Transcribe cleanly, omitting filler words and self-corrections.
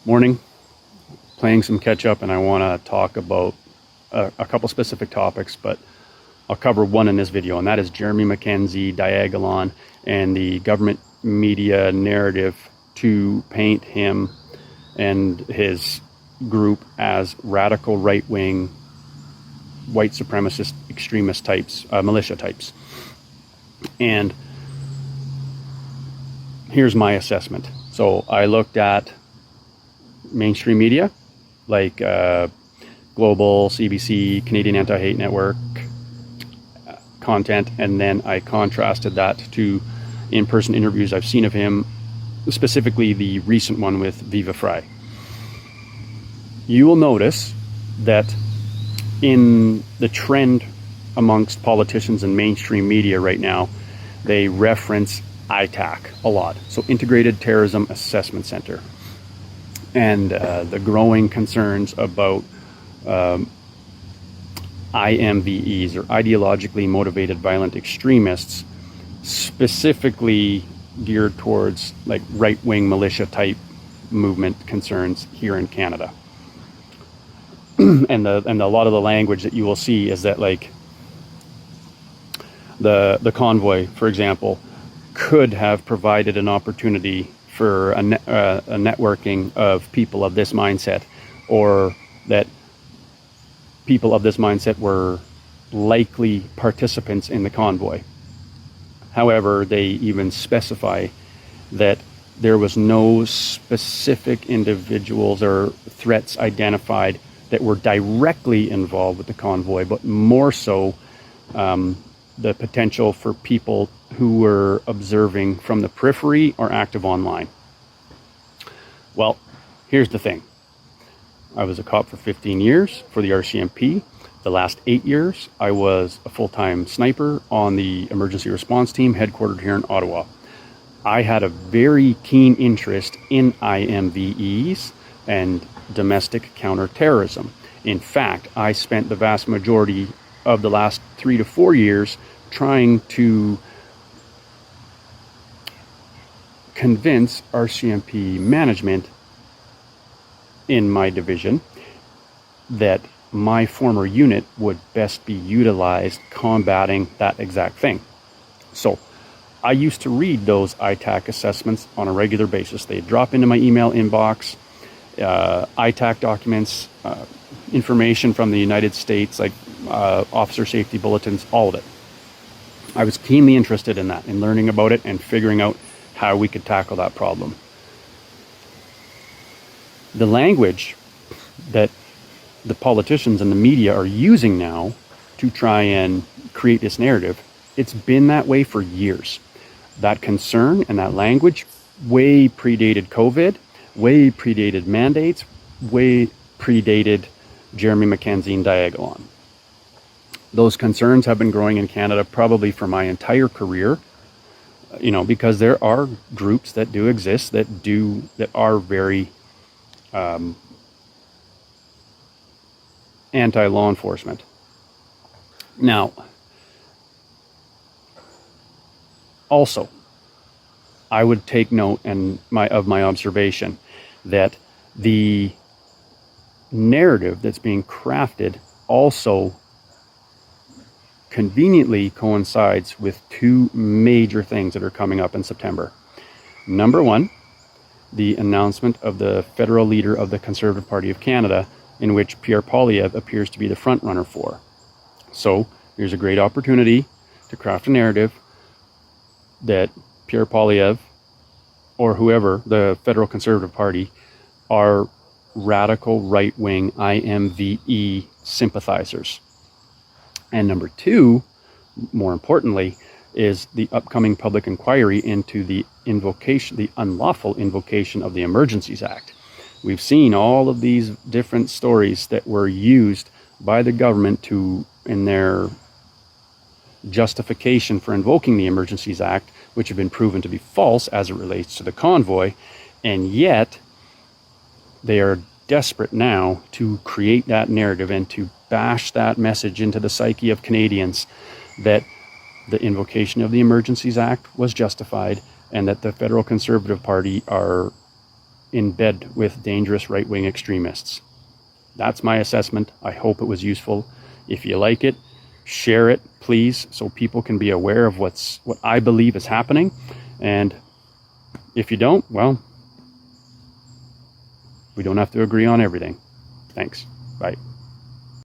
Morning, playing some catch up, and I want to talk about a couple specific topics, but I'll cover one in this video, and that is Jeremy Mackenzie, Diagolon, and the government media narrative to paint him and his group as radical right-wing, white supremacist, extremist types, militia types. And here's my assessment. So I looked at mainstream media like Global, CBC, Canadian Anti-Hate Network content, and then I contrasted that to in-person interviews I've seen of him, specifically the recent one with Viva Frei. You will notice that in the trend amongst politicians and mainstream media right now, they reference ITAC a lot, so Integrated Terrorism Assessment Center, and the growing concerns about IMVEs, or ideologically motivated violent extremists, specifically geared towards like right-wing militia type movement concerns here in Canada. and a lot of the language that you will see is that, like, the convoy, for example, could have provided an opportunity for a networking of people of this mindset, or that people of this mindset were likely participants in the convoy. However, they even specify that there was no specific individuals or threats identified that were directly involved with the convoy, but more so the potential for people who were observing from the periphery or active online. Well, here's the thing. I was a cop for 15 years for the RCMP. The last 8 years, I was a full-time sniper on the emergency response team headquartered here in Ottawa. I had a very keen interest in IMVEs and domestic counterterrorism. In fact, I spent the vast majority of the last 3 to 4 years trying to convince RCMP management in my division that my former unit would best be utilized combating that exact thing. So I used to read those ITAC assessments on a regular basis. They'd drop into my email inbox, ITAC documents, information from the United States, like officer safety bulletins, all of it. I was keenly interested in that, in learning about it and figuring out how we could tackle that problem. The language that the politicians and the media are using now to try and create this narrative, it's been that way for years. That concern and that language way predated COVID, way predated mandates, way predated Jeremy Mackenzie and Diagolon. Those concerns have been growing in Canada probably for my entire career, because there are groups that do exist that are very anti-law enforcement. Now, also, I would take note of my observation that the narrative that's being crafted also conveniently coincides with two major things that are coming up in September. Number one, the announcement of the federal leader of the Conservative Party of Canada, in which Pierre Poilievre appears to be the front runner for. So here's a great opportunity to craft a narrative that Pierre Poilievre, or whoever, the federal Conservative Party, are radical right-wing IMVE sympathizers. And number two, more importantly, is the upcoming public inquiry into the unlawful invocation of the Emergencies Act. We've seen all of these different stories that were used by the government in their justification for invoking the Emergencies Act, which have been proven to be false as it relates to the convoy, and yet they are desperate now to create that narrative and to bash that message into the psyche of Canadians that the invocation of the Emergencies Act was justified and that the federal Conservative Party are in bed with dangerous right-wing extremists. That's my assessment. I hope it was useful. If you like it, share it, please, so people can be aware of what I believe is happening. And if you don't, well, we don't have to agree on everything. Thanks. Bye.